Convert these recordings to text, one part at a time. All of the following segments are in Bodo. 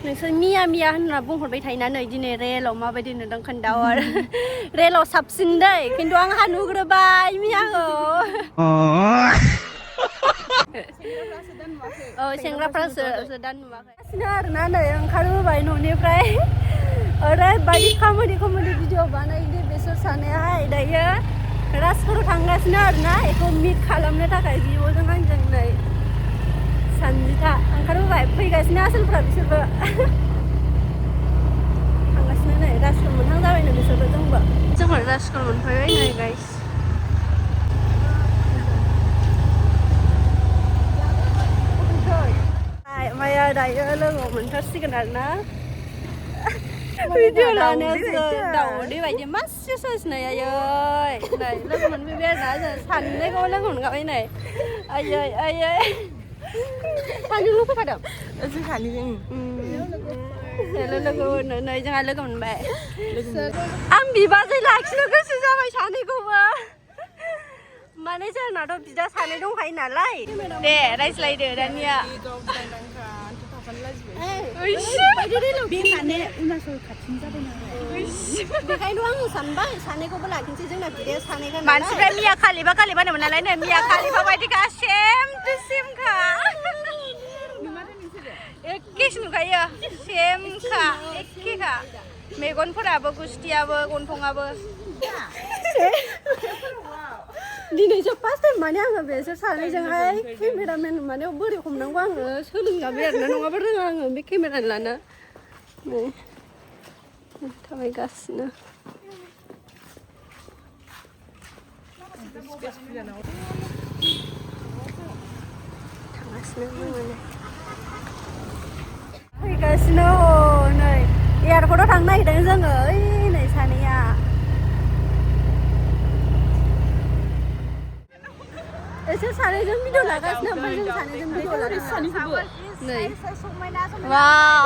नोंसोर मिया मिया होनना बुंहरबाय थायोना नै दिनै रेलाव माबायदि नुदों खोन्थाव आरो रेलाव साबसिन दै खिन्थु आंहा नुग्रोबाय मियाखौ औ सेंग्राफ्रासो दा नुवाखै गासिनो आरोना नै ओंखारबोबाय न'निफ्राय ओरैबायदि कमेडि भिडिअ बानायदो बिसोर सानैहाय दायो राजखराव थांगासिनो आरोना बेखौ मिट खालामनो थाखाय बिब'जों आंजों नै सानजिथा ओंखारबोबाय फैगासिनो आसोलफ्रा बिसोरबो थांगासिनो नै राजखर मोनहां जाबायनो बिसोरबो जोंबो राजखर मोनफैबाय नै गाइस माया दायो लोगोआव मोनथारसिगोन आरोना भिडिअ लानायावसो दाउदै बायदि मासे सस नै आयै नै लोगो मोनफैबाय आरोना जों सानैखौबो लोगो मोनखाबाय नै आयै आयै सानैल' फैखादों जों सानैजों लोगो नै जोंहा लोगो मोनबाय आं बिबाजै लाखिनो गोसो जाबाय सानैखौबो माने जोंनाथ' बिदा सानै दंखायो नालाय दे रायज्लायदो दानिया बेखायनो आङो सानबाय सानैखौबो लाखिनोसै जोंना बिदाया सानैखा मानसिफ्रा मिया खालिबा होनोमोन नालाय नै मिया खालिबा बायदिखा सेम टु सेमखा एखेसो नुखायो सेमखा एखेखा मेगनफोराबो गुस्थियाबो गन्थङाबो दिनैसो फार्स्ट टाइम माने आङो बेसोर सानैजोंहाय केमेरामेन माने बोरै हमनांगौ आङो सोलोंजाबाय आरोना नङाबा रोङा आङो बे केमेरा लानो नै थाबायगासिनो फैगासिनो नै एयारपर्टआव थांनो नागिरदों जोङो ओइ नै सानैया एसे सानैजों भिडिअ लागासिनो ओमफ्राय जों सानैजों भिडिअ लागासिनो नै वाव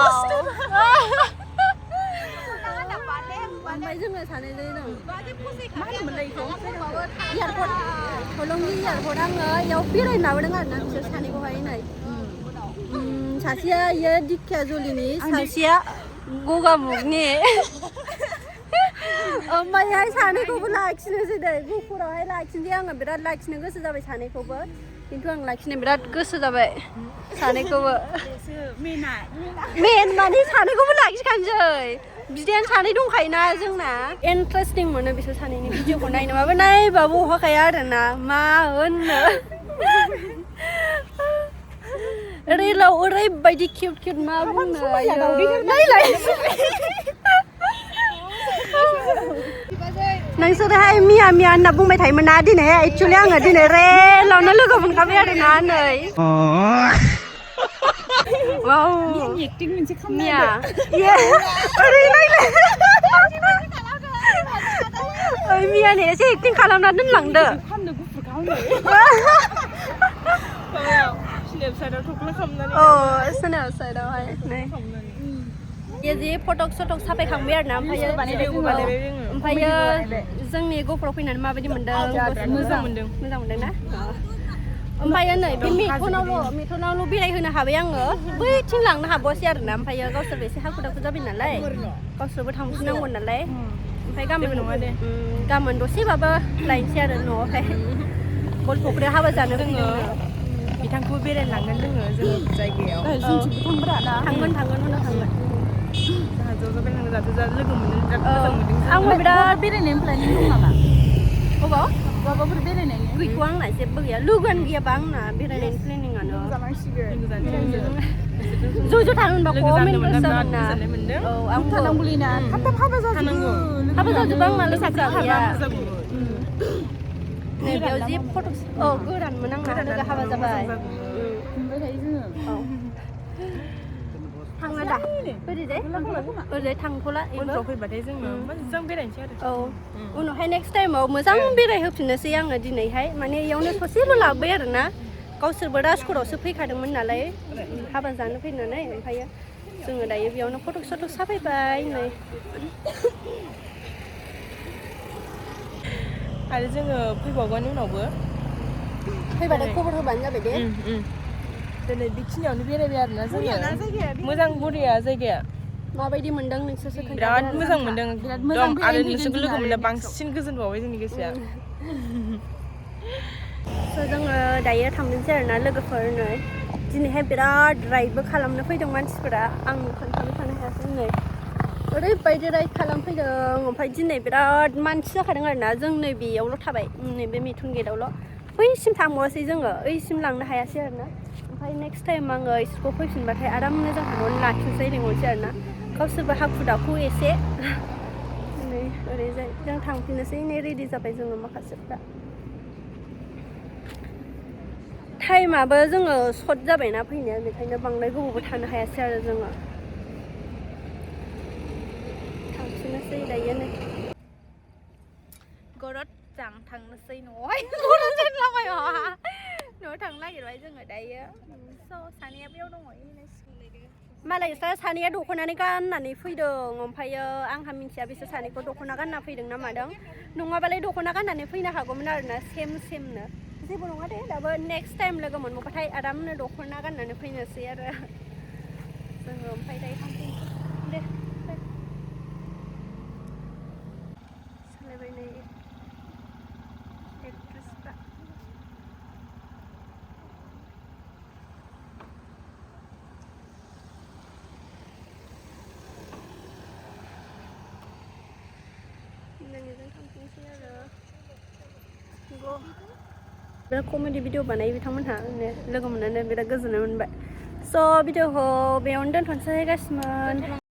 ओमफ्राय जोङो सानैजों मा होनोमोनलाय बेखौ एयारपर्ट हलंगि एयारपर्ट आङो बेयाव बेरायनो लाबोदों आरोना बिसोर सानैखौहाय नै सासेया इयो दिखिया जुलिनि सासेया गगामुगनि ओमफ्रायहाय सानैखौबो लाखिनोसै दे गुफुरावहाय लाखिनोसै आङो बिराद लाखिनो गोसो जाबाय सानैखौबो खिन्थु आं लाखिनो बिराद गोसो जाबाय सानैखौबो मेन माने सानैखौबो लाखिखानोसै बिदायानो सानै दंखायोना जोंना इन्टारेस्टिं मोनो बिसोर सानैनि भिडिअखौ नायनो माबा नायबाबो अहाखाया आरोना मा होननो रेलाव ओरैबायदि किउट किउट मा बुंनो नायलाय नोंसोरहाय मिया मिया होनना बुंबाय थायोमोन ना दिनै एक्चुवेलि आङो दिनै रेलावनो लोगो मोनखाबाय आरोना नै मिया मियानि एसे एक्टिं खालामना दोनलांदो स्नेप साइडआवहाय नै जि फटक सटक साफायखांबाय आरोना ओमफ्रायो जोंनि गफुराव फैनानै माबायदि मोनदों मोजां मोनदों ना ओमफ्रायो नै बे मेथनावल' बेरायहोनो हाबाय आङो बैथिं लांनो हाबावासै आरोना ओमफ्रायो गावसोरबो एसे हाखु दाखु जाबाय नालाय गावसोरबो थांफिननांगौ नालाय ओमफ्राय गाबोन दसेबाबो लायनोसै आरो न'आवहाय बल फख्रियाव हाबा जानो फैदों बिथांखौबो बेरायनो लांगोन जोङो जायगायाव थांगोन उनाव थांगोन जोंहा ज' बेरायनांगौ जाहाथे लोगो मोननो बिराद मोजां मोनदों आंबो बिराद बेरायनायनि प्लेनिं दं नामा अबाव बबावफोर बेरायनायनि गैथ'आ आंना जेबो गैया लोगोआनो गैयाबा आंना बेरायनायनि प्लेनिंआनो ज' थानो मोनबा खमेन्ट गोसो जागोन ना औ आं थानांगौलैना थाब हाबा जाजोबो आंना लोगोफ्रा गैया नै बेयाव जि फट' गोरानमोन आंना लोगो हाबा जाबाय थाङा दा ओरैजाय थांथ'ला उनफ्राव फैबाथाय जोङो मोजां बेरायनोसै आरो औ उनावहाय नेक्स्ट टाइमाव मोजां बेरायहोफिननोसै आङो दिनैहाय माने इयावनो ससेल' लाबोबाय आरोना गावसोरबो राजखरावसो फैखादोंमोन नालाय हाबा जानो फैनानै ओमफ्रायो जोङो दायो बेयावनो फटक सटक साफायबाय नै आरो जोङो फैबावगोन उनावबो फैबाथाय खबर होबानो जाबाय दे दिनै बेखिनियावनो बेरायबाय आरोना जोङो मोजां बरिया जायगाया माबायदि मोनदों नोंसोरसो बिराद मोजां मोनदों बिराद मोजां एकदम आरो बेरायनो नोंसोरखौ लोगो फैदों मोनना जोंना बांसिन गोजोनबावबाय जोंनि गोसोआ स' जोङो दायो थांनोसै आरोना लोगोफोरनो दिनैहाय बिराद राइडबो खालामनो फैदों मानसिफोरा आं खोन्थानो थानो हायाखै नै ओरैबायदि राइड खालामफैदों ओमफ्राय दिनै बिराद मानसि जाखादों आरोना जों नै बेयावल' थाबाय नैबे मिथुन गेटआवल' बैसिम थांबावासै जोङो ओइसिम लांनो हायासै आरोना ओमफ्राय नेक्स्ट टाइम आङो स्कुल फैफिनबाथाय आरामनो जों थांनानै लाखिनोसै लिंहरसै आरोना गावसोरबो हाखु दाखु एसे नै ओरैजाय जों थांफिननोसै नै रेडि जाबाय जोङो माखासेफ्रा टाइमाबो जोङो सर्ट जाबायना फैनाया बेखायनो बांद्राय गोबावबो थानो हायासै आरो जोङो थांफिननोसै दायो नै गरद जां थांनोसै न'आवहाय गरद जालाबाय न'आव थांनो नागिरबाय जोङो दायो स' सानैया बेयाव दङ मालायसा सानैया दख'नानै गाननानै फैदों ओमफ्रायो आंहा मिन्थिया बिसोर सानैखौ दख'ना गानना फैदों ना मादों नङाबालाय दख'ना गाननानै फैनो हागौमोन आरोना सेमनो जेबो नङा दे दाबो नेक्स्ट टाइम लोगो मोनबाथाय आरामनो दख'ना गाननानै फैनोसै आरो जोङो ओमफ्राय दायो थांफिनसै दे सालायबाय नै एक्ट्रेसफ्रा जों थांफिनसै आरो बिराद कमेडि भिडिअ बानायो बिथांमोनहा लोगो मोननानै बिराद गोजोननाय मोनबाय स' भिडिअखौ बेयावनो दोनथ'नोसै गासिमोन